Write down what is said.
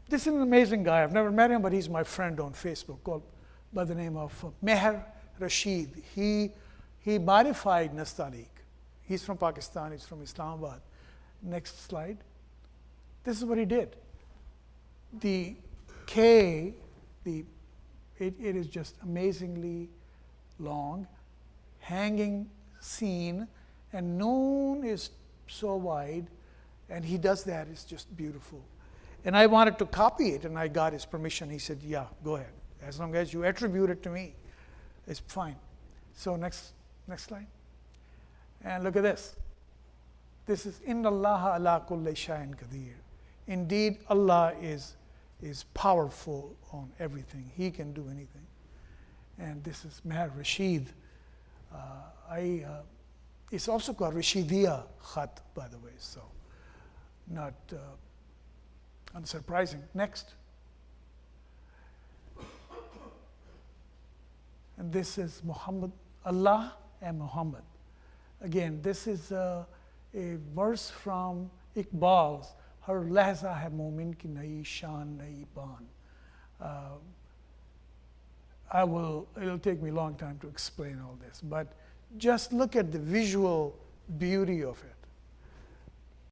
This is an amazing guy. I've never met him, but he's my friend on Facebook, called by the name of Meher Rashid. He modified Nastaliq. He's from Pakistan. He's from Islamabad. Next slide. This is what he did. The K, it is just amazingly long, hanging scene, and Noon is so wide, and he does that. It's just beautiful. And I wanted to copy it, and I got his permission. He said, yeah, go ahead. As long as you attribute it to me, it's fine. So next slide. And look at this. This is Inna Allah ala kulli shay'in qadir. Indeed, Allah is powerful on everything. He can do anything. And this is Meher Rashid. It's also called Rashidiya Khat, by the way, so not unsurprising. Next. And this is Muhammad, Allah and Muhammad. Again, this is a verse from Iqbal's Har lehza hai mu'min ki nayi shan nayi baan. It'll take me a long time to explain all this, but just look at the visual beauty of it.